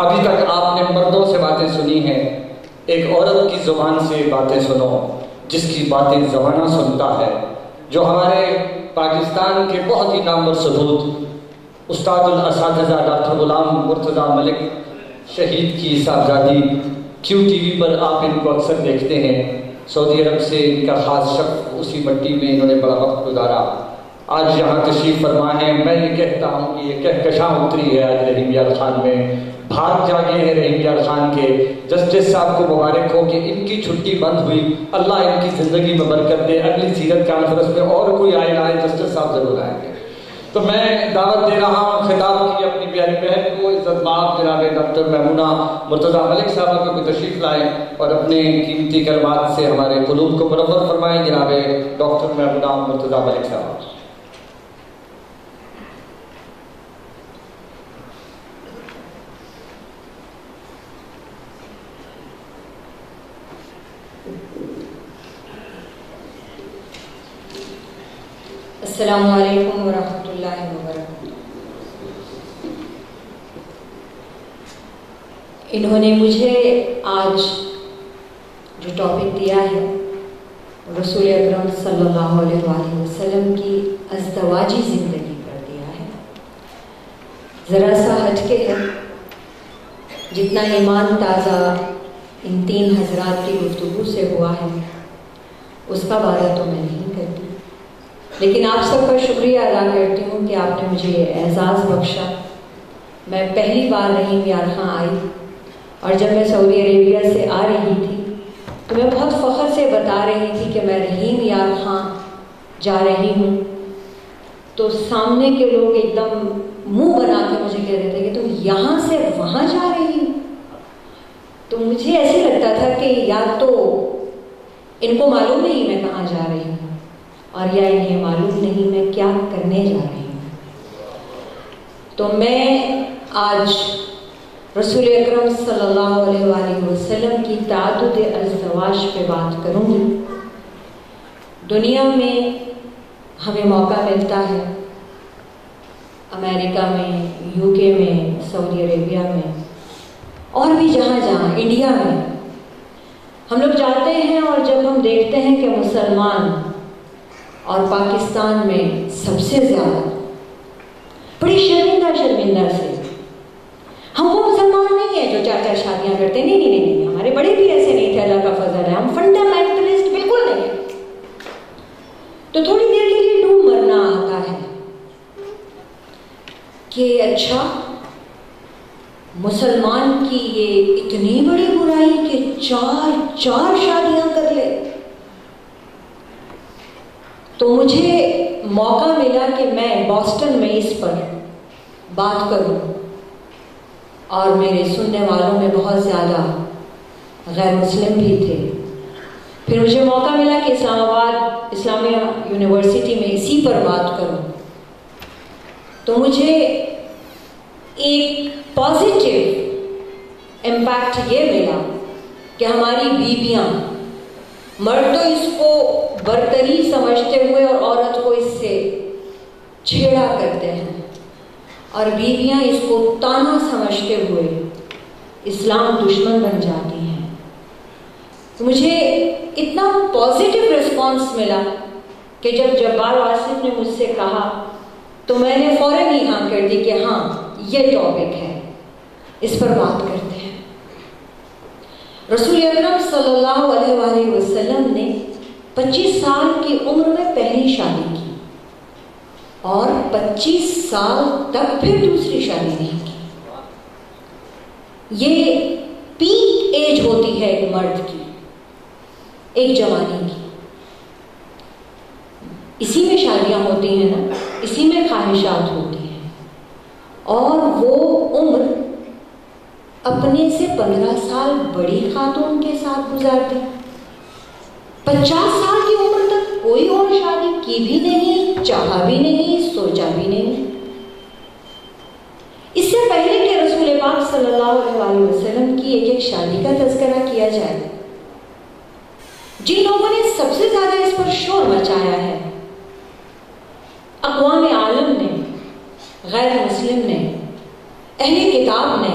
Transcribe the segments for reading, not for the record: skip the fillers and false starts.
ابھی تک آپ نے مردوں سے باتیں سنی ہیں، ایک عورت کی زبان سے باتیں سنو جس کی باتیں زمانہ سنتا ہے، جو ہمارے پاکستان کے بہت ہی نامور ثبوت استاد الاساتذہ ڈاکٹر غلام مرتضیٰ ملک شہید کی صاحبزادی کیو ٹی وی پر آپ ان کو اکثر دیکھتے ہیں۔ سعودی عرب سے ان کا خاص شخص، اسی مٹی میں انہوں نے بڑا وقت گزارا، آج یہاں تشریف فرما ہے۔ میں یہ کہتا ہوں کہ یہ کہکشاں اتری ہے آج رحیم یار خان میں، بھاگ جاگے ہیں رحیم یار خان کے۔ جسٹس صاحب کو مبارک ہو کہ ان کی چھٹی بند ہوئی، اللہ ان کی زندگی میں برکت دے۔ اگلی سیرت کانفرنس میں اور کوئی آئے نہ آئے، جسٹس صاحب ضرور آئیں گے۔ تو میں دعوت دے رہا ہوں خطاب کی اپنی پیاری بہن کو، عزت مآب جناب ڈاکٹر میمونہ مرتضیٰ ملک صاحبہ کو تشریف لائیں اور اپنے قیمتی کلمات سے ہمارے قلوب کو منور فرمائیں۔ جناب ڈاکٹر میمونہ مرتضیٰ ملک صاحبہ۔ السلام علیکم ورحمۃ اللہ وبرکاتہ۔ انہوں نے مجھے آج جو ٹاپک دیا ہے رسول اکرم صلی اللہ علیہ وآلہ وسلم کی ازدواجی زندگی پر دیا ہے۔ ذرا سا ہٹ کے ہے، جتنا ایمان تازہ ان تین حضرات کی گفتگو سے ہوا ہے اس کا وعدہ تو میں نہیں کرتی، لیکن آپ سب کا شکریہ ادا کرتی ہوں کہ آپ نے مجھے یہ اعزاز بخشا۔ میں پہلی بار رحیم یار خان آئی، اور جب میں سعودی عربیہ سے آ رہی تھی تو میں بہت فخر سے بتا رہی تھی کہ میں رحیم یار خان جا رہی ہوں، تو سامنے کے لوگ ایک دم منہ بنا کے مجھے کہہ رہے تھے کہ تم یہاں سے وہاں جا رہی ہو۔ تو مجھے ایسے لگتا تھا کہ یا تو ان کو معلوم نہیں میں کہاں جا رہی ہوں، اور یا انہیں معلوم نہیں میں کیا کرنے جا رہی ہوں۔ تو میں آج رسول اکرم صلی اللہ علیہ وآلہ وسلم کی تعدد ازدواج پہ بات کروں گی۔ دنیا میں ہمیں موقع ملتا ہے، امریکہ میں، یو کے میں، سعودی عربیہ میں، اور بھی جہاں جہاں، انڈیا میں ہم لوگ جاتے ہیں، اور جب ہم دیکھتے ہیں کہ مسلمان اور پاکستان میں سب سے زیادہ بڑی شرمندہ سے، ہم وہ مسلمان نہیں ہیں جو چار چار شادیاں کرتے، نہیں، ہمارے بڑے بھی ایسے نہیں تھے، اللہ کا فضل ہے، ہم فنڈامنٹلسٹ بالکل نہیں ہیں۔ تو تھوڑی دیر کے لیے ڈوب مرنا آتا ہے کہ اچھا مسلمان کی یہ اتنی بڑی برائی کہ چار شادیاں کر لے۔ تو مجھے موقع ملا کہ میں بوسٹن میں اس پر بات کروں، اور میرے سننے والوں میں بہت زیادہ غیر مسلم بھی تھے۔ پھر مجھے موقع ملا کہ اسلام آباد اسلامیہ یونیورسٹی میں اسی پر بات کروں، تو مجھے ایک پازیٹیو امپیکٹ یہ ملا کہ ہماری بیویاں، مرد تو اس کو برتری سمجھتے ہوئے اور عورت کو اس سے چھیڑا کرتے ہیں، اور بیویاں اس کو تانا سمجھتے ہوئے اسلام دشمن بن جاتی ہیں۔ مجھے اتنا پازیٹیو ریسپانس ملا کہ جب جبار آصف نے مجھ سے کہا تو میں نے فوراً ہی ہاں کر دی کہ ہاں یہ ٹاپک ہے، اس پر بات کرتے ہیں۔ رسول اکرم صلی اللہ علیہ وآلہ وسلم نے 25 سال کی عمر میں پہلی شادی کی، اور 25 سال تک پھر دوسری شادی نہیں کی۔ یہ پیک ایج ہوتی ہے ایک مرد کی، ایک جوانی کی۔ اسی میں شادیاں ہوتی ہیں نا، اسی میں خواہشات ہوتی ہیں، اور وہ عمر اپنے سے 15 سال بڑی خاتون کے ساتھ گزارتے۔ 50 سال کی عمر تک کوئی اور شادی کی بھی نہیں، چاہا بھی نہیں، سوچا بھی نہیں۔ اس سے پہلے کہ رسول پاک صلی اللہ علیہ وسلم کی ایک شادی کا تذکرہ کیا جائے، جن لوگوں نے سب سے زیادہ اس پر شور مچایا ہے، اقوام عالم نے، غیر مسلم نے، اہل کتاب نے،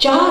4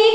1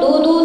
2-2,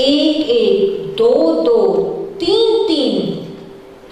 1-1, 2-2, 3-3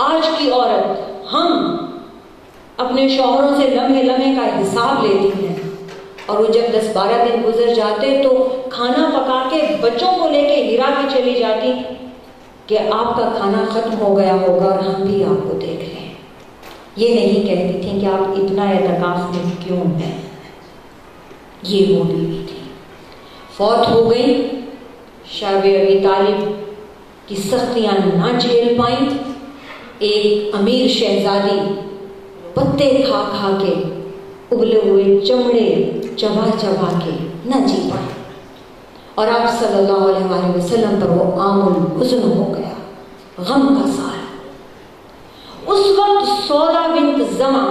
آج کی عورت ہم اپنے شوہروں سے لمحے لمحے کا حساب لیتی ہیں، اور وہ جب 10-12 دن گزر جاتے تو کھانا پکا کے بچوں کو لے کے ہرا کے چلی جاتی کہ آپ کا کھانا ختم ہو گیا ہوگا اور ہم بھی آپ کو دیکھ لیں۔ یہ نہیں کہتی تھیں کہ آپ اتنا اعتکاف میں کیوں ہیں۔ یہ وہ بیوی تھی، فوت ہو گئی۔ شاب ابی طالب کی سختیاں نہ جھیل پائیں، ایک امیر شہزادی پتے کھا کھا کے، ابلے ہوئے چمڑے چبا چبا کے نہ جی پائے، اور آپ صلی اللہ علیہ وآلہ وسلم پر وہ عام الحزن ہو گیا، غم کا سال۔ اس وقت سودا بنت زمع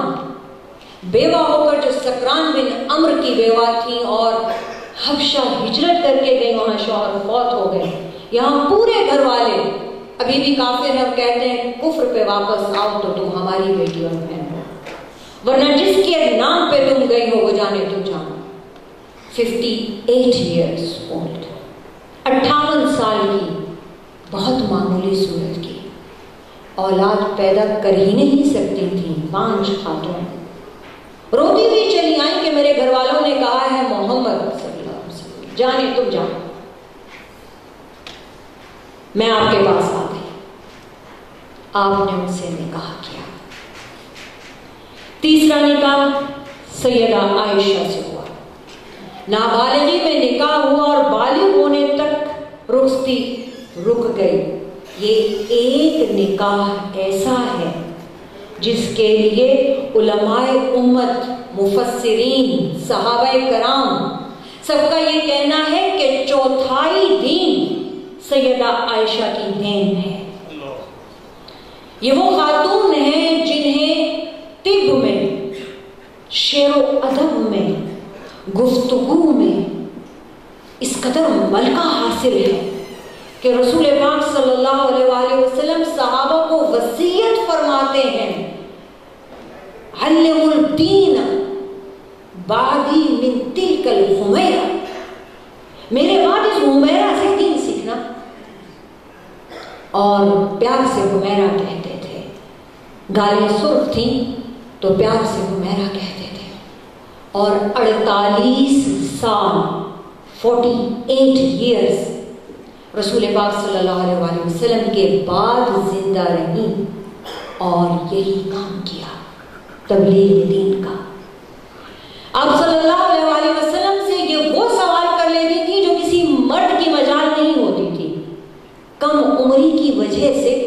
بیوہ ہو کر جو سکران بن عمر کی بیوہ تھی اور حبشہ ہجرت کر کے گئی، وہاں شوہر فوت ہو گئے، یہاں پورے گھر والے ابھی بھی کافر ہیں اور کہتے ہیں کفر پہ واپس آؤ تو تم ہماری بیٹی اور بہن ہو، ورنہ جس کے نام پہ تم گئی ہو وہ جانے تو جانو۔ 58 years old، 58 سال کی، بہت معمولی صورت کی، اولاد پیدا کر ہی نہیں سکتی تھی، 5 خاتون روتی ہوئی چلی آئیں کہ میرے گھر والوں نے کہا ہے محمد صلی اللہ علیہ وسلم جانے تم جاؤ، میں آپ کے پاس آ گئی۔ آپ نے ان سے نکاح کیا۔ تیسرا نکاح سیدہ عائشہ سے ہوا، نابالغی میں نکاح ہوا اور بالغ ہونے تک رخصتی رک گئی۔ یہ ایک نکاح ایسا ہے جس کے لیے علماء امت، مفسرین، صحابہ کرام سب کا یہ کہنا ہے کہ چوتھائی دین سیدہ عائشہ کی دین ہے۔ یہ وہ خاتون ہیں جنہیں طب میں، شعر و ادب میں، گفتگو میں اس قدر ملکہ حاصل ہے کہ رسول پاک صلی اللہ علیہ وآلہ وسلم صحابہ کو وصیت فرماتے ہیں، علموا الدین بعدی من تلک الحمیرہ، میرے بعد اس حمیرہ سے دین سیکھنا۔ اور پیار سے حمیرہ کہتے تھے، گالیں سرخ تھیں تو پیار سے حمیرہ کہتے تھے، اور 48 سال 48 years رسول پاک صلی اللہ علیہ وآلہ وسلم کے بعد زندہ رہی اور یہی کام کیا، تبلیغ دین کا۔ آپ صلی اللہ علیہ وآلہ وسلم سے یہ وہ سوال کر لیتی تھی جو کسی مرد کی مجال نہیں ہوتی تھی، کم عمری کی وجہ سے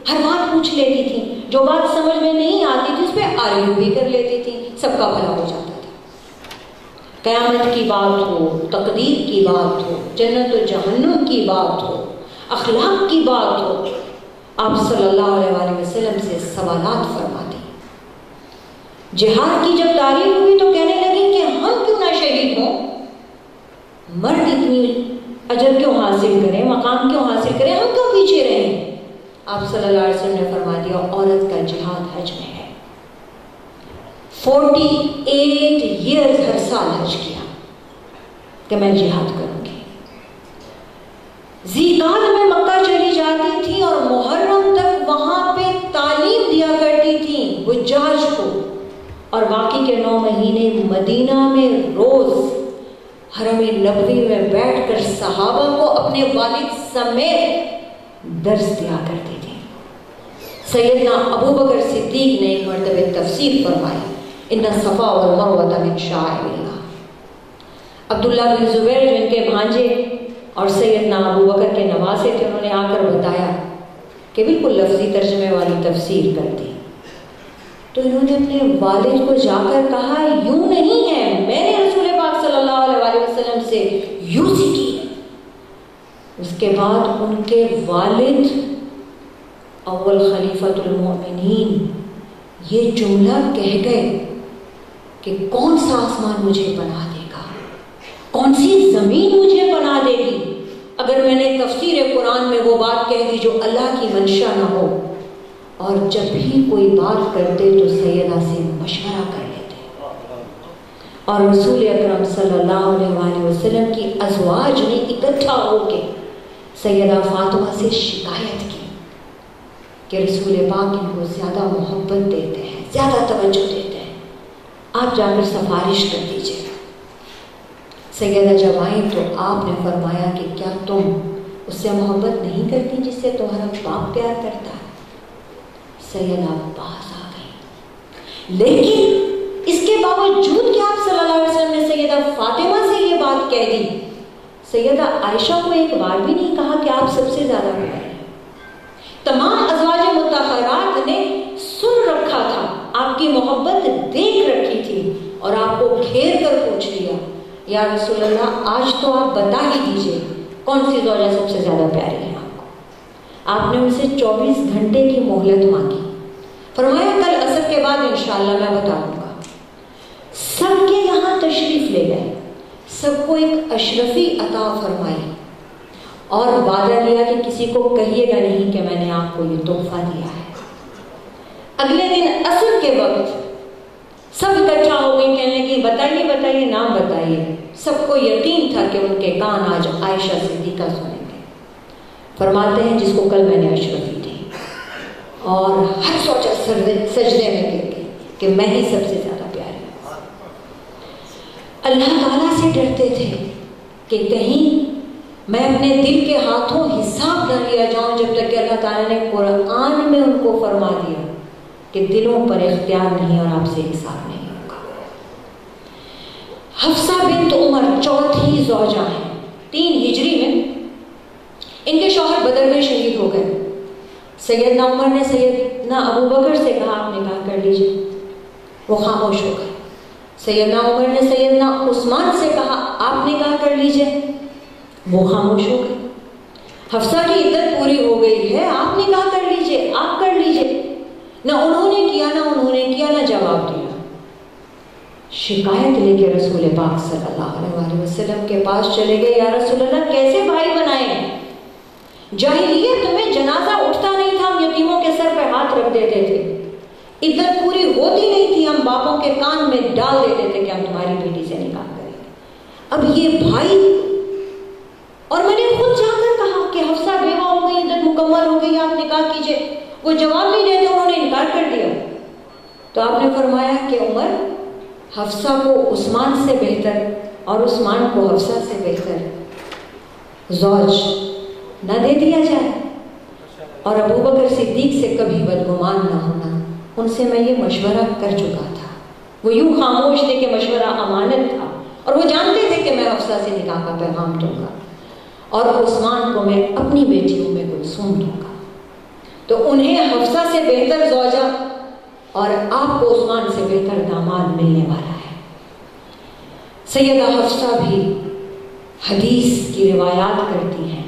ہر بات پوچھ لیتی تھی، جو بات سمجھ میں نہیں آتی تھی اس پہ آرگیو بھی کر لیتی تھی، سب کا بھلا ہو جاتا تھا۔ قیامت کی بات ہو، تقدیر کی بات ہو، جنت و جہنم کی بات ہو، اخلاق کی بات ہو، آپ صلی اللہ علیہ وآلہ وسلم سے سوالات فرماتی۔ جہاد کی جب تعریف ہوئی تو کہنے لگی کہ ہم کیوں نہ شہید ہوں، مرد اتنی اجر کیوں حاصل کریں، مقام کیوں حاصل کریں، ہم کیوں پیچھے رہیں۔ آپ صلی اللہ علیہ وسلم نے فرما دیا عورت کا جہاد حج میں ہے۔ 48 years ہر سال حج کیا کہ میں جہاد کروں گی۔ ذیقعد میں مکہ چلی جاتی تھی اور محرم تک وہاں پہ تعلیم دیا کرتی تھی حجاج کو، اور باقی کے 9 مہینے مدینہ میں روز حرم نبوی میں بیٹھ کر صحابہ کو اپنے والد سمیت درس دیا کرتی تھی۔ سیدنا ابو بکر صدیق نے ایک مرتبہ تفسیر فرمائی، ان الصفا والمروہ من شعائر اللہ۔ عبداللہ بن زبیر جو ان کے بھانجے اور سیدنا ابو بکر کے نواسے تھے، انہوں نے آ کر بتایا کہ بالکل لفظی ترجمے والی تفسیر کر دی، تو انہوں نے اپنے والد کو جا کر کہا یوں نہیں ہے، میں نے رسول پاک صلی اللہ علیہ وآلہ وسلم سے یوں سیکھی۔ اس کے بعد ان کے والد اول خلیفۃ المؤمنین یہ جملہ کہہ گئے کہ کون سا آسمان مجھے پناہ دے گا، کون سی زمین مجھے پناہ دے گی اگر میں نے تفسیر قرآن میں وہ بات کہہ دی جو اللہ کی منشا نہ ہو۔ اور جب بھی کوئی بات کرتے تو سیدہ سے مشورہ کر لیتے، اور رسول اکرم صلی اللہ علیہ وآلہ وسلم کی ازواج نے اکٹھا ہو کے سیدہ فاطمہ سے شکایت کی کہ رسول پاک ان کو زیادہ محبت دیتے ہیں، زیادہ توجہ دیتے ہیں، آپ جا کر سفارش کر دیجیے۔ سیدہ جب آئیں تو آپ نے فرمایا کہ کیا تم اس سے محبت نہیں کرتی جس سے تمہارا باپ پیار کرتا ہے؟ سیدہ پاس آ گئی، لیکن اس کے باوجود کہ آپ صلی اللہ علیہ وسلم نے سیدہ فاطمہ سے یہ بات کہہ دی، سیدہ عائشہ کو ایک بار بھی نہیں کہا کہ آپ سب سے زیادہ پیارے ہیں۔ تمام ازواج مطہرات نے سن رکھا تھا، آپ کی محبت دیکھ رکھی تھی، اور آپ کو گھیر کر پوچھ لیا یا رسول اللہ آج تو آپ بتا ہی دیجئے کون سی زوجہ سب سے زیادہ پیاری ہے آپ کو۔ آپ نے ان سے 24 گھنٹے کی مہلت مانگی، فرمایا کل عصر کے بعد انشاءاللہ میں بتا دوں گا۔ سب کے یہاں تشریف لے گئے، سب کو ایک اشرفی عطا فرمائی اور وعدہ لیا کہ کسی کو کہیے گا نہیں کہ میں نے آپ کو یہ تحفہ دیا ہے۔ اگلے دن عصر کے وقت سب اکٹھا ہو گئی، کہنے لگی بتائیے بتائیے نام بتائیے۔ سب کو یقین تھا کہ ان کے کان آج عائشہ صدیقہ سنیں گے۔ فرماتے ہیں جس کو کل میں نے اشرفی دی، اور ہر سوچا سجدے میں گر گئی کہ میں ہی سب سے زیادہ پیاری ہوں۔ اللہ تعالیٰ سے ڈرتے تھے کہ کہیں میں اپنے دل کے ہاتھوں حساب نہ لیا جاؤں، جب تک کہ اللہ تعالیٰ نے قرآن میں ان کو فرما دیا کہ دلوں پر اختیار نہیں اور آپ سے حساب نہیں ہوگا۔ حفصہ بنت عمر چوتھی زوجہ ہیں، 3 ہجری میں ان کے شوہر بدر میں شہید ہو گئے۔ سیدنا عمر نے سیدنا ابو بکر سے کہا آپ نکاح کر لیجئے، وہ خاموش ہو گئے۔ سیدنا عمر نے سیدنا عثمان سے کہا آپ نکاح کر لیجئے، وہ خاموش ہو گئے۔ حفصہ کی عدت پوری ہو گئی ہے، آپ نکاح کر لیجئے، آپ کر لیجئے۔ نہ انہوں نے کیا، نہ انہوں نے کیا، نہ جواب دیا۔ شکایت لے کے رسول پاک صلی اللہ علیہ وسلم کے پاس چلے گئے، یا رسول اللہ کیسے بھائی بنائیں؟ جاہلیت میں جنازہ اٹھتا نہیں تھا، ہم یتیموں کے سر پہ ہاتھ رکھ دیتے تھے، عدت پوری ہوتی نہیں تھی، ہم باپوں کے کان میں ڈال دیتے تھے کہ ہم تمہاری بیٹی سے نکاح کریں گے۔ اب یہ بھائی، اور میں نے خود جا کر کہا کہ حفصہ بیوہ ہو گئی، عدت مکمل ہو گئی، آپ نکاح کیجئے، وہ جواب نہیں دیتے، انہوں نے انکار کر دیا۔ تو آپ نے فرمایا کہ عمر حفصہ کو عثمان سے بہتر اور عثمان کو حفصہ سے بہتر زوج نہ دے دیا جائے، اور ابو بکر صدیق سے کبھی بدگمان نہ ہونا، ان سے میں یہ مشورہ کر چکا تھا۔ وہ یوں خاموش تھے کہ مشورہ امانت تھا، اور وہ جانتے تھے کہ میں حفصہ سے نکاح کا پیغام دوں گا، اور عثمان کو میں اپنی بیٹی ام کلثوم دوں گا۔ تو انہیں حفصہ سے بہتر زوجہ اور آپ کو عثمان سے بہتر داماد ملنے والا ہے۔ سیدہ حفصہ بھی حدیث کی روایات کرتی ہیں۔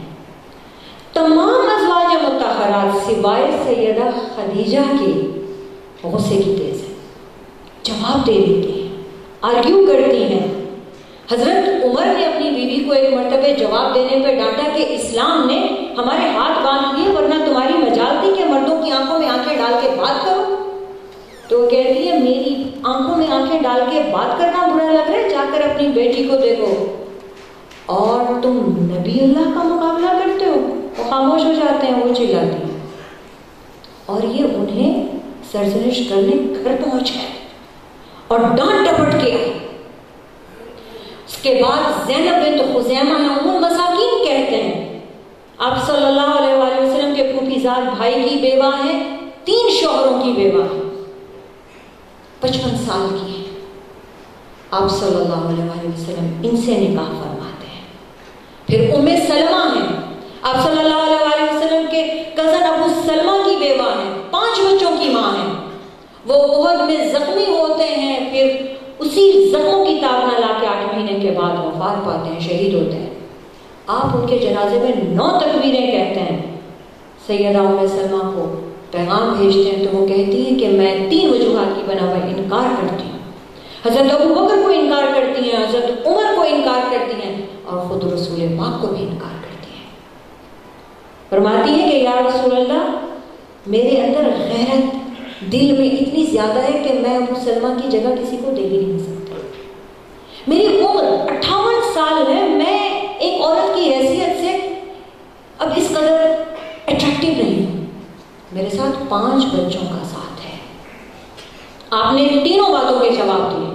تمام ازواج مطہرات سوائے سیدہ خدیجہ کے غصے کی تیز ہے، جواب دے دیتی ہیں، آرگیو کرتی ہیں۔ حضرت عمر نے اپنی بیوی کو ایک مرتبہ جواب دینے پہ ڈانٹا کہ اسلام نے ہمارے ہاتھ باندھ دیے، ورنہ تمہاری مجال تھی کہ مردوں کی آنکھوں میں آنکھیں ڈال کے بات کرو۔ تو وہ کہتی ہے میری آنکھوں میں آنکھیں ڈال کے بات کرنا برا لگ رہا ہے، جا کر اپنی بیٹی کو دیکھو، اور تم نبی اللہ کا مقابلہ کرتے ہو۔ وہ خاموش ہو جاتے ہیں، وہ چلاتی ہیں، اور یہ انہیں سرزنش کرنے گھر پہنچ گئے اور ڈانٹ ڈپٹ کے آئے۔ اس کے بعد زینب بنت خزیمہ ہیں، ام المساکین کہتے ہیں، آپ صلی اللہ علیہ وآلہ وسلم کے پھوپھی زاد بھائی کی بیوہ ہیں، 3 شوہروں کی بیوہ ہیں، 55 سال کی ہیں۔ آپ صلی اللہ علیہ وآلہ وسلم ان سے نکاح فرماتے ہیں۔ پھر ام سلمہ ہیں، آپ صلی اللہ علیہ وآلہ وسلم کے کزن ابو سلمہ کی بیوہ ہیں، 5 بچوں کی ماں ہیں۔ وہ احد میں زخمی ہوتے ہیں، پھر اسی زخموں کی تاب نہ لا کے 8 مہینے کے بعد وفات پاتے ہیں، شہید ہوتے ہیں۔ آپ ان کے جنازے میں 9 تکبیریں کہتے ہیں۔ سیدہ ام سلمہ کو پیغام بھیجتے ہیں تو وہ کہتی ہیں کہ میں 3 وجوہات کی بنا پر انکار کرتی ہوں۔ حضرت ابو بکر کو انکار کرتی ہیں، حضرت عمر کو انکار کرتی ہیں، اور خود رسول پاک کو بھی انکار کرتی ہیں۔ فرماتی ہے کہ یا رسول اللہ، میرے اندر غیرت دل میں اتنی زیادہ ہے کہ میں ابو سلمہ کی جگہ کسی کو دے ہی نہیں سکتی۔ میری عمر 58 سال ہے، میں ایک عورت کی حیثیت سے اب اس قدر اٹریکٹیو نہیں ہوں، میرے ساتھ 5 بچوں کا ساتھ ہے. آپ نے تینوں باتوں کے جواب دیے.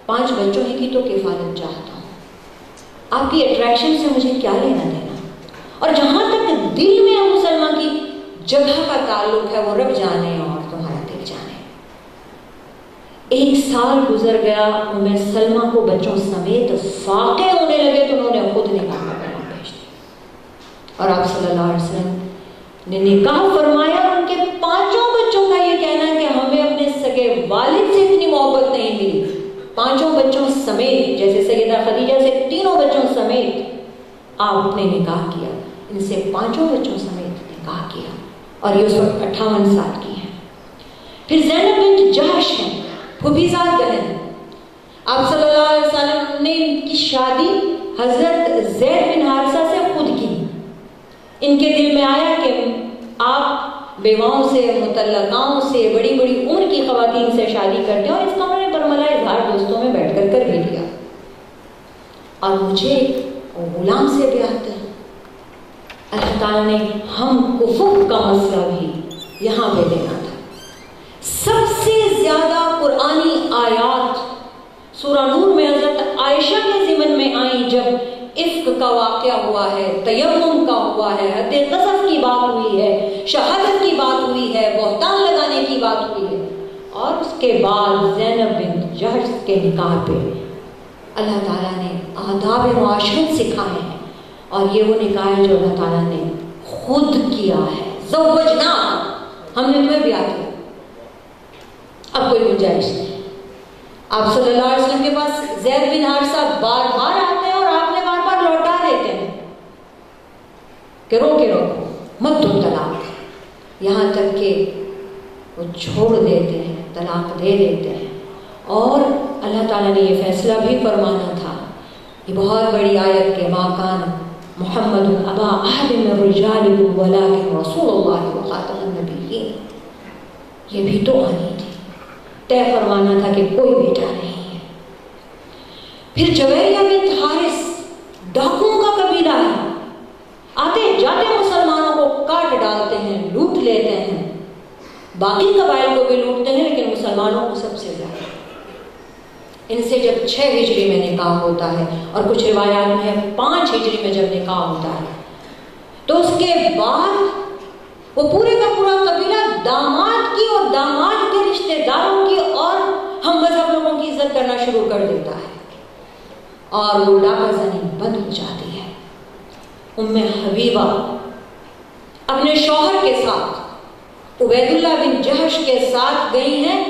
5 بچوں کی تو کفالت چاہتا ہوں. آپ کی اٹریکشن سے مجھے کیا لینا دینا. اور جہاں تک دل میں مسلمان کی جگہ کا تعلق ہے وہ رب جانے اور تمہارا دل جانے. 1 سال گزر گیا. ام سلمہ کو بچوں سمیت فاقے ہونے لگے تو انہوں نے خود نکاح کا پیغام بھیج دیا. اور آپ صلی اللہ علیہ وسلم نے نکاح فرمایا. ان کے 5 بچوں کا یہ کہنا ہے کہ ہمیں اپنے سگے والد سے اتنی محبت نہیں ملی. 5 بچوں سمیت, جیسے سیدہ خدیجہ سے 3 بچوں سمیت آپ نے نکاح کیا, ان سے 5 بچوں سمیت نکاح کیا. اور یہ اس وقت 58 سال کی ہیں. پھر زینب بنت جہش ہیں, پھوپھیزاد بہن. آپ صلی اللہ علیہ وسلم نے ان کی شادی حضرت زید بن حارثہ سے خود کی. ان کے دل میں آیا کہ آپ بیواؤں سے, مطلقاؤں سے, بڑی بڑی عمر کی خواتین سے شادی کرتے ہیں, اور اس کا انہوں نے برملا اظہار دوستوں میں بیٹھ کر بھی لیا. اور مجھے غلام سے بیاہ ہے. اللہ تعالیٰ نے ہم کفر کا مسئلہ بھی یہاں پہ دینا تھا. سب سے زیادہ قرآنی آیات سورہ نور میں حضرت عائشہ کے ضمن میں آئیں جب عفق کا واقعہ ہوا ہے, تیمم کا ہوا ہے, حد قذف کی بات ہوئی ہے, شہادت کی بات ہوئی ہے, بہتان لگانے کی بات ہوئی ہے. اور اس کے بعد زینب بنت جہش کے نکاح پہ اللہ تعالیٰ نے آداب معاشرت سکھائے ہیں. اور یہ وہ نکاح ہے جو اللہ تعالیٰ نے خود کیا ہے. زوجنا, ہم نے تمہیں بیاہ کیا. اب کوئی گنجائش نہیں. آپ صلی اللہ علیہ وسلم کے پاس زید بن حارثہ بار بار آتے ہیں اور آپ نے بار بار لوٹا دیتے ہیں کہ روکو مت دو طلاق. یہاں تک کہ وہ چھوڑ دیتے ہیں, طلاق دے دیتے ہیں. اور اللہ تعالیٰ نے یہ فیصلہ بھی فرمانا تھا. یہ بہت بڑی آیت کے ما کان محمد ابا احد من رجالکم ولکن رسول اللہ وخاتم النبیین. یہ بھی تو آنی تھی, طے فرمانا تھا کہ کوئی بیٹا نہیں ہے. پھر جویریہ بنت حارث ڈاکوؤں کا قبیلہ ہے. آتے جاتے مسلمانوں کو کاٹ ڈالتے ہیں, لوٹ لیتے ہیں. باقی قبائل کو بھی لوٹتے ہیں لیکن مسلمانوں کو سب سے زیادہ. ان سے جب 6 ہجری میں نکاح ہوتا ہے, اور کچھ روایات میں ہے 5 ہجری میں جب نکاح ہوتا ہے, تو اس کے بعد وہ پورے کا پورا قبیلہ داماد کی اور داماد کے رشتہ داروں کی اور ہم مذہب لوگوں کی عزت کرنا شروع کر دیتا ہے. اور وہ ڈاکہ زنی بند ہو جاتی ہے. ام حبیبہ اپنے شوہر کے ساتھ عبید اللہ بن جہش کے ساتھ گئی ہیں,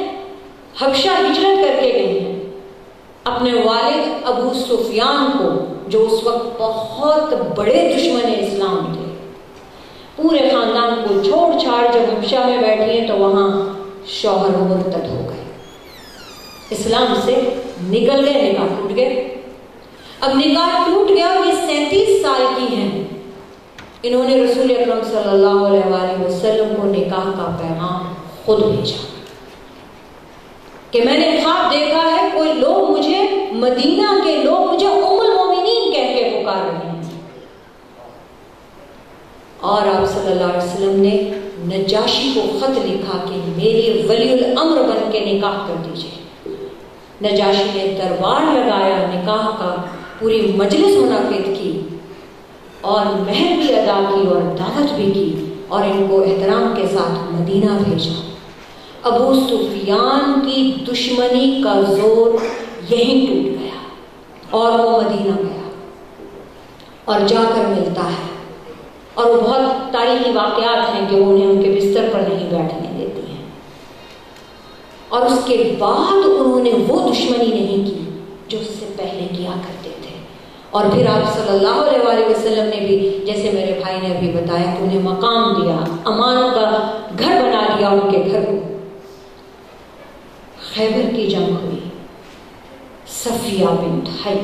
حبشہ ہجرت کر کے گئی ہیں. اپنے والد ابو سفیان کو, جو اس وقت بہت بڑے دشمن اسلام تھے, پورے خاندان کو چھوڑ چھاڑ جب حبشہ میں بیٹھی ہیں تو وہاں شوہر مرتد ہو گئے, اسلام سے نکل گئے, نکاح ٹوٹ گئے. اب نکاح ٹوٹ گیا اور یہ 37 سال کی ہیں. انہوں نے رسول اکرم صلی اللہ علیہ وآلہ وسلم کو نکاح کا پیغام خود بھیجا کہ میں نے خواب دیکھا ہے, کوئی لوگ مجھے, مدینہ کے لوگ مجھے ام المومنین کہہ کے پکار رہے ہیں. اور آپ صلی اللہ علیہ وسلم نے نجاشی کو خط لکھا کہ میری ولی الامر بن کے نکاح کر دیجیے. نجاشی نے دربار لگایا, نکاح کا پوری مجلس منعقد کی اور مہر بھی ادا کی اور دعوت بھی کی, اور ان کو احترام کے ساتھ مدینہ بھیجا. ابو سفیان کی دشمنی کا زور یہیں ٹوٹ گیا اور وہ مدینہ گیا اور جا کر ملتا ہے. اور وہ بہت تاریخی واقعات ہیں کہ وہ انہیں ان کے بستر پر نہیں بیٹھنے دیتی ہیں. اور اس کے بعد انہوں نے وہ دشمنی نہیں کی جو اس سے پہلے کیا کرتے تھے. اور پھر آپ صلی اللہ علیہ وآلہ وسلم نے بھی, جیسے میرے بھائی نے ابھی بتایا, کہ انہیں مقام دیا, امان کا گھر بنا دیا ان کے گھر کو. خیبر کی جنگ ہوئی. صفیہ بنت حی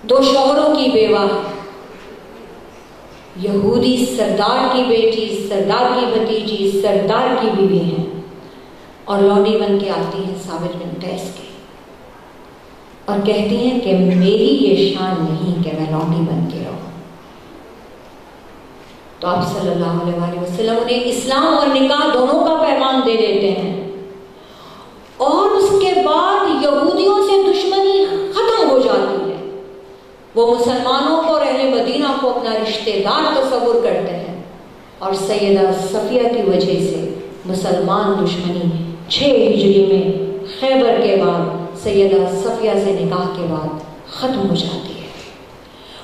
2 شوہروں کی بیوہ, یہودی سردار کی بیٹی, سردار کی بھتیجی, سردار کی بیوی ہیں, اور لونڈی بن کے آتی ہیں ثابت بن قیس کے, اور کہتی ہیں کہ میری یہ شان نہیں کہ میں لونڈی بن کے رہوں. تو آپ صلی اللہ علیہ وسلم انہیں اسلام اور نکاح دونوں کا پیغام دے دیتے ہیں، اور اس کے بعد یہودیوں سے دشمنی ختم ہو جاتی ہے۔ وہ مسلمانوں کو اور اہل مدینہ کو اپنا رشتہ دار تصور کرتے ہیں، اور سیدہ صفیہ کی وجہ سے مسلمان دشمنی 6 ہجری میں خیبر کے بعد سیدہ صفیہ سے نکاح کے بعد ختم ہو جاتی ہے۔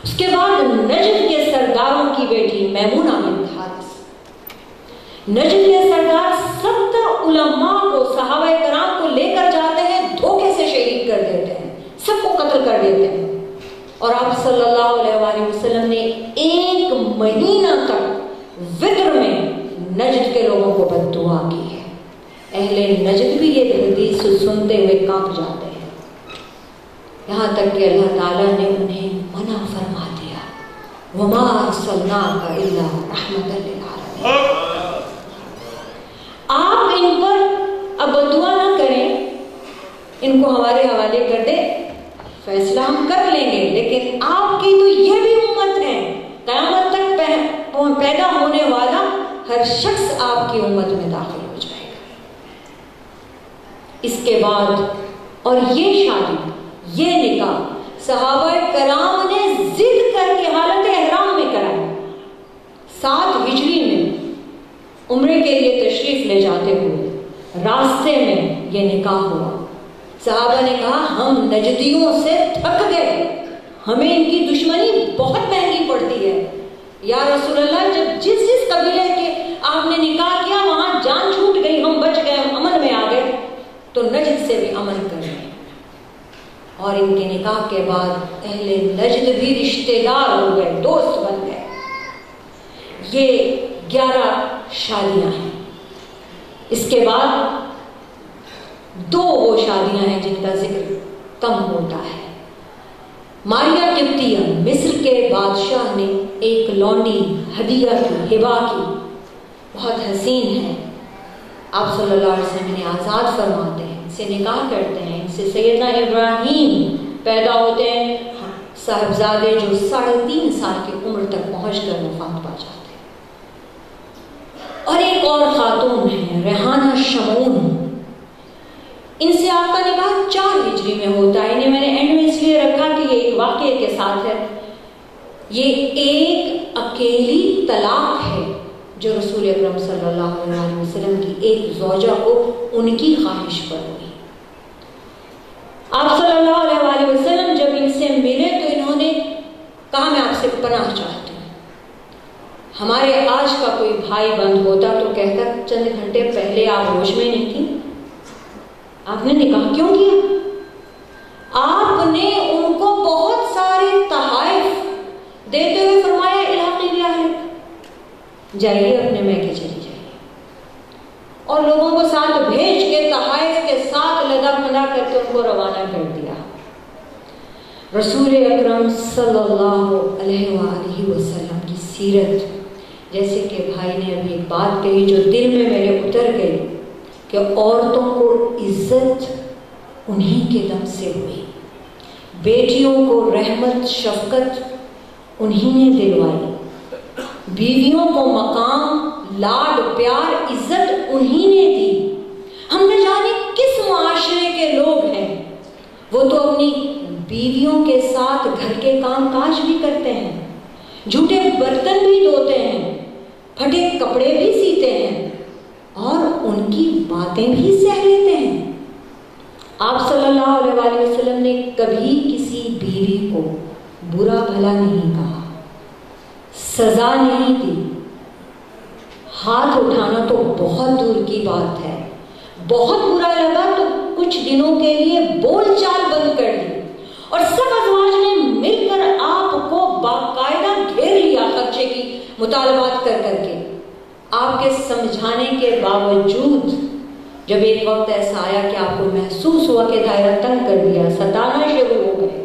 اس کے بعد نجد کے سرداروں کی بیٹی میمونہ بنت حارث، نجد کے سردار 70 علماء کو، صحابہ کرام کو لے کر جاتے ہیں، دھوکے سے شہید کر دیتے ہیں، سب کو قتل کر دیتے ہیں، اور آپ صلی اللہ علیہ وسلم نے 1 مہینہ تک وطر میں نجد کے لوگوں کو بد دعا کی ہے۔ اہل نجد بھی یہ حدیث سنتے ہوئے کانپ جاتے ہیں، یہاں تک کہ اللہ تعالیٰ نے انہیں منع فرما دیا، وَمَا أَرْسَلْنَاكَ إِلَّا رَحْمَةً لِلْعَالَمِينَ۔ آپ ان پر اب دعا نہ کریں، ان کو ہمارے حوالے کر دیں، فیصلہ ہم کر لیں گے، لیکن آپ کی تو یہ بھی امت ہے، قیامت تک پیدا ہونے والا ہر شخص آپ کی امت میں داخل ہو جائے گا۔ اس کے بعد اور یہ شادی، یہ نکاح صحابہ کرام نے ضد کر کے حالت احرام میں کرایا۔ 7 ہجری میں عمرے کے لیے تشریف لے جاتے ہوئے راستے میں یہ نکاح ہوا۔ صحابہ نے کہا ہم نجدیوں سے تھک گئے، ہمیں ان کی دشمنی بہت مہنگی پڑتی ہے، یا رسول اللہ جب جس قبیلے کے آپ نے نکاح کیا وہاں جان چھوٹ گئی، ہم بچ گئے، ہم امن میں آ گئے، تو نجد سے بھی امن کر لیں۔ اور ان کے نکاح کے بعد اہل نجد بھی رشتہ دار ہو گئے، دوست بن گئے۔ یہ 11 شادیاں ہیں۔ اس کے بعد 2 وہ شادیاں ہیں جن کا ذکر کم ہوتا ہے۔ ماریہ قبطیہ، مصر کے بادشاہ نے ایک لونڈی ہدیہ کی، ہبا کی، بہت حسین ہے، آپ صلی اللہ علیہ وسلم نے آزاد فرماتے ہیں، سے نکاح کرتے ہیں، ان سے سیدنا ابراہیم پیدا ہوتے ہیں، صاحبزادے جو 3.5 سال کی عمر تک پہنچ کر وفات پا جاتے ہیں۔ اور ایک اور خاتون ہے ریحانہ شمعون، ان سے آپ کا نکاح 4 ہجری میں ہوتا ہے۔ انہیں میں نے اینڈ میں اس لیے رکھا کہ یہ ایک واقعے کے ساتھ ہے۔ یہ ایک اکیلی طلاق ہے جو رسول اکرم صلی اللہ علیہ وسلم کی ایک زوجہ کو ان کی خواہش پر ہوئی۔ آپ صلی اللہ علیہ وسلم جب ان سے ملے تو انہوں نے کہا میں آپ سے پناہ چاہتی ہوں۔ ہمارے آج کا کوئی بھائی بند ہوتا تو کہتا چند گھنٹے پہلے آپ ہوش میں نہیں تھی، آپ نے نکاح کیوں کیا؟ آپ نے ان کو بہت سارے تحائف دیتے ہوئے فرمایا علاقی جائیے اپنے میکے چلی جائیے، اور لوگوں کو ساتھ بھیج کے تحائف کے ساتھ لدا پھندا کر کے ان کو روانہ کر دیا۔ رسول اکرم صلی اللہ علیہ وآلہ وسلم کی سیرت، جیسے کہ بھائی نے ابھی ایک بات کہی جو دل میں میرے اتر گئی کہ عورتوں کو عزت انہی کے دم سے ہوئی، بیٹیوں کو رحمت شفقت انہی نے دلوائی، بیویوں کو مقام لاڈ پیار عزت انہی نے دی۔ ہم نہ جانے کس معاشرے کے لوگ ہیں، وہ تو اپنی بیویوں کے ساتھ گھر کے کام کاج بھی کرتے ہیں، جھوٹے برتن بھی دھوتے ہیں، پھٹے کپڑے بھی سیتے ہیں، اور ان کی باتیں بھی سہ لیتے ہیں۔ آپ صلی اللہ علیہ وسلم نے کبھی کسی بیوی کو برا بھلا نہیں کہا، سزا نہیں دی، ہاتھ اٹھانا تو بہت دور کی بات ہے، بہت برا لگا تو کچھ دنوں کے لیے بول چال بند کر دی، اور سب ازواج نے مل کر آپ کو باقاعدہ گھیر لیا خرچے کی مطالبات کر کر کے۔ آپ کے سمجھانے کے باوجود جب ایک وقت ایسا آیا کہ آپ کو محسوس ہوا کہ دائرہ تنگ کر دیا، ستانا شروع ہو گئے،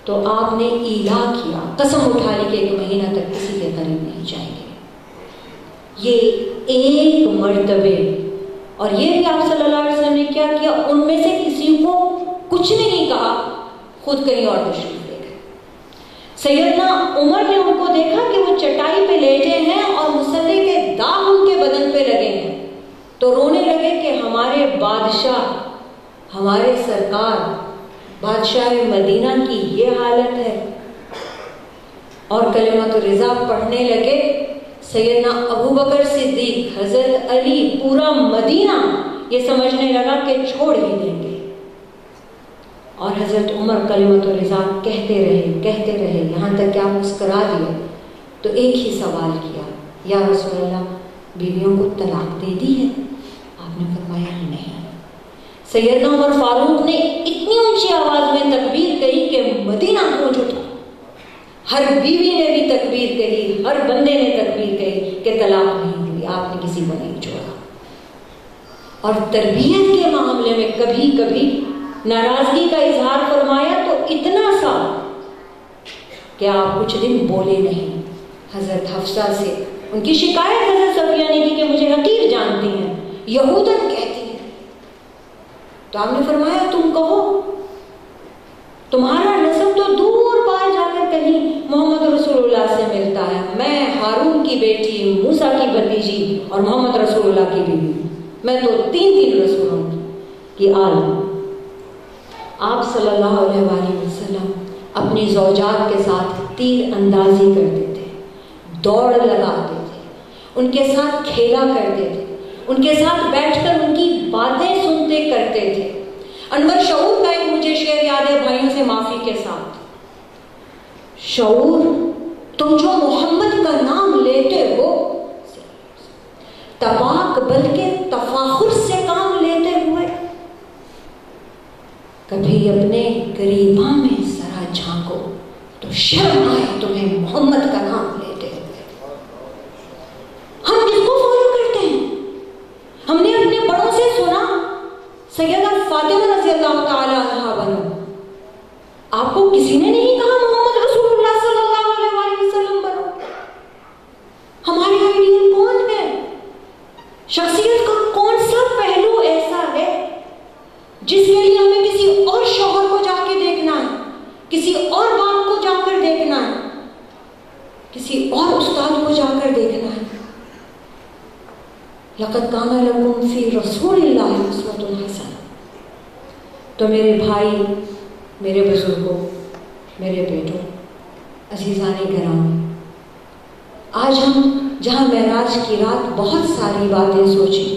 تو آپ نے ایلا کیا، قسم اٹھا لی کہ 1 مہینہ تک کسی کے قریب نہیں جائیں گے۔ یہ ایک مرتبے، اور یہ بھی آپ صلی اللہ علیہ وسلم نے کیا کیا، ان میں سے کسی کو کچھ نہیں کہا، خود کہیں اور تشریف لے گئے۔ سیدنا عمر نے ان کو دیکھا کہ وہ چٹائی پہ لیٹے ہیں اور مصلی کے داغ ان کے بدن پہ لگے ہیں، تو رونے لگے کہ ہمارے بادشاہ، ہمارے سرکار بادشاہ مدینہ کی یہ حالت ہے. اور کلمۃ الرضا پڑھنے لگے. سیدنا ابو بکر صدیق، حضرت علی، پورا مدینہ یہ سمجھنے لگا کہ چھوڑ ہی دیں گے. اور حضرت عمر کلمۃ الرضا کہتے رہے یہاں تک کہ آپ مسکرا دیے. تو ایک ہی سوال کیا، یا رسول اللہ بیویوں کو طلاق دے دی ہے؟ آپ نے فرمایا نہیں. سیدنا عمر فاروق نے اتنی اونچی آواز میں تکبیر کہی کہ مدینہ گونج اٹھا. ہر بیوی نے بھی تکبیر کہی، ہر بندے نے تکبیر کہی کہ طلاق نہیں ہوئی، آپ نے کسی کو نہیں چھوڑا. اور تربیت کے معاملے میں کبھی کبھی ناراضگی کا اظہار فرمایا تو اتنا سا کہ آپ کچھ دن بولے نہیں. حضرت حفصہ سے ان کی شکایت حضرت صفیہ نے کی کہ مجھے حقیر جانتی ہیں، یہودن کہتی ہیں. تو آپ نے فرمایا تم کہو، تمہارا نسب تو دور پار جا کر کہیں محمد رسول اللہ سے ملتا ہے. میں ہارون کی بیٹی، موسیٰ کی بھتیجی اور محمد رسول اللہ کی بیوی. میں تو تین رسولوں کی آل ہوں. آپ صلی اللہ علیہ وآلہ وسلم اپنی زوجات کے ساتھ تیر اندازی کرتے تھے، دوڑ لگاتے تھے، ان کے ساتھ کھیلا کرتے تھے، ان کے ساتھ بیٹھ کر ان کی باتیں سنتے کرتے تھے. انور شعور کا ایک مجھے شعر یاد ہے بھائیوں سے معافی کے ساتھ. شعور تم جو محمد کا نام لیتے ہو تباک بلکہ تفاخر سے کام لیتے ہوئے، کبھی اپنے گریباں میں ذرا جھانکو تو شرم آئے تمہیں محمد کا نام لیتے ہوئے. ہم کس کو فالو کرتے ہیں؟ ہم نے اپنے بڑوں سے سنا سیدہ فاطمہ رضی اللہ تعالی عنہا بنو. آپ کو کسی نے نہیں کہا محمد رسول اللہ صلی اللہ علیہ وسلم بنو. ہمارے آئیڈیل کون ہے؟ شخصیت کا کون سا پہلو ایسا ہے جس کے لیے ہمیں کسی اور شوہر کو جا کے دیکھنا ہے، کسی اور باپ کو جا کر دیکھنا ہے، کسی اور استاد کو جا کر دیکھنا ہے؟ لقد کان لکم فی رسول اللہ اسوۃ حسنہ. تو میرے بھائی، میرے بزرگوں، میرے بیٹوں، عزیزان گرامی، آج ہم جہاں معراج کی رات بہت ساری باتیں سوچیں،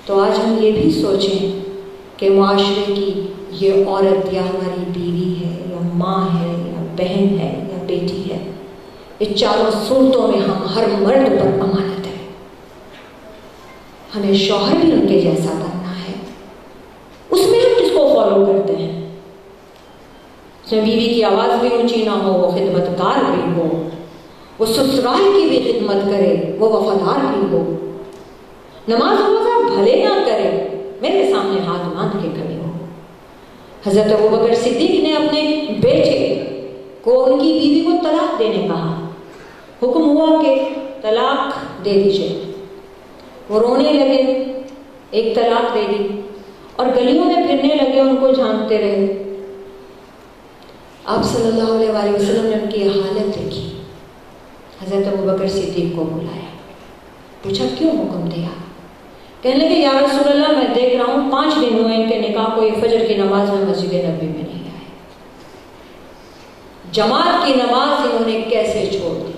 تو آج ہم یہ بھی سوچیں کہ معاشرے کی یہ عورت یا ہماری بیوی ہے یا ماں ہے یا بہن ہے یا بیٹی ہے، یہ چاروں صورتوں میں ہم ہر مرد پر امانت ہے. ہمیں شوہر بھی ان کے جیسا بننا ہے. اس میں ہم کس کو فالو کرتے ہیں؟ اس میں بیوی کی آواز بھی اونچی نہ ہو، وہ خدمت گار بھی ہو، وہ سسرال کی بھی خدمت کرے، وہ وفادار بھی ہو، نماز روزہ بھلے نہ کرے، میرے سامنے ہاتھ باندھ کے کھڑے ہو. حضرت ابوبکر صدیق نے اپنے بیٹے کو ان کی بیوی کو طلاق دینے کہا. حکم ہوا کہ طلاق دے دیجیے. وہ رونے لگے، ایک طلاق دے دی اور گلیوں میں پھرنے لگے، ان کو جھانکتے رہے. آپ صلی اللہ علیہ وآلہ وسلم نے ان کی حالت دیکھی. حضرت ابوبکر صدیق کو بلایا، پوچھا کیوں حکم دیا؟ کہنے لگے یا رسول اللہ میں دیکھ رہا ہوں 5 دن ہوئے ان کے نکاح کو، یہ فجر کی نماز میں مسجد نبوی میں نہیں آئے. جماعت کی نماز انہوں نے کیسے چھوڑ دی؟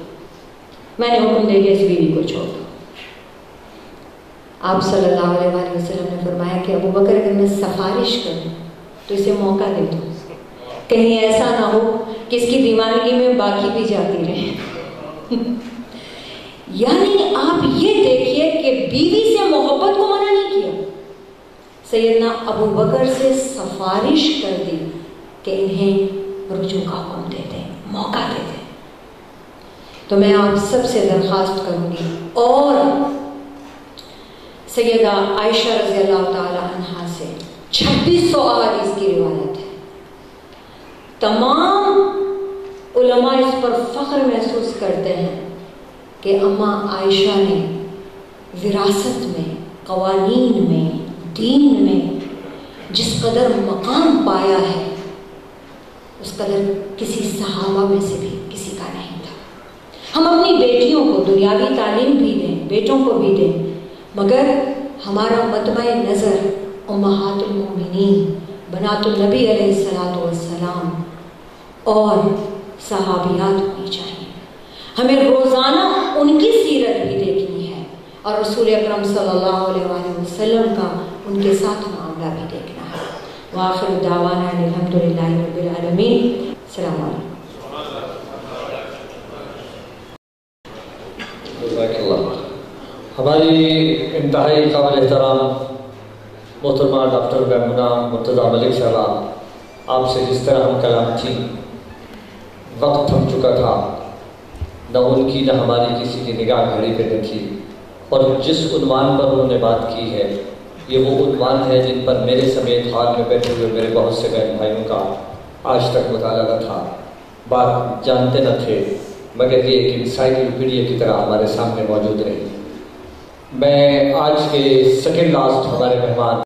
میں نے حکم دے کے اس بیوی کو چھوڑ دو. آپ صلی اللہ علیہ وآلہ وسلم نے فرمایا کہ ابوبکر اگر میں سفارش کروں تو اسے موقع دے دو، کہیں ایسا نہ ہو کہ اس کی دیوانگی میں باقی بھی جاتی رہے. یعنی آپ یہ دیکھیے کہ بیوی سے محبت کو منع نہیں کیا، سیدنا ابوبکر سے سفارش کر دی کہ انہیں رجوع کا حکم دے دیں، موقع دے دیں. تو میں آپ سب سے درخواست کروں گی، اور سیدہ عائشہ رضی اللہ تعالی عنہا سے 2600 احادیث کی روایت ہے. تمام علماء اس پر فخر محسوس کرتے ہیں کہ اماں عائشہ نے وراثت میں، قوانین میں، دین میں جس قدر مقام پایا ہے، اس قدر کسی صحابہ میں سے بھی کسی کا نہیں تھا۔ ہم اپنی بیٹیوں کو دنیاوی تعلیم بھی دیں، بیٹوں کو بھی دیں، مگر ہمارا مطمع نظر امہات المومنین بنات النبی علیہ الصلاۃ والسلام اور صحابیات ہونی چاہیے۔ ہمیں روزانہ ان کی سیرت بھی دیکھنی ہے اور رسول اکرم صلی اللہ علیہ وآلہ وسلم کا ان کے ساتھ معاملہ بھی دیکھنا ہے۔ وآخر دعوانا الحمدللہ رب العالمین۔ السلام علیکم۔ جزاک اللہ۔ ہماری انتہائی قابل احترام محترمہ ڈاکٹر میمونہ مرتضیٰ ملک صاحبہ، آپ سے جس طرح ہم کلام تھی، وقت تھم چکا تھا، نہ ان کی نہ ہماری کسی کی نگاہ گھڑی پہ نہ تھی، اور جس عنوان پر انہوں نے بات کی ہے یہ وہ عنوان ہے جن پر میرے سمیت ہال میں بیٹھے ہوئے میرے بہت سے بہن بھائیوں کا آج تک مطالعہ نہ تھا، بات جانتے نہ تھے، مگر یہ ایک انسائکلوپیڈیا کی طرح ہمارے سامنے موجود رہی۔ میں آج کے سیکنڈ لاسٹ ہمارے مہمان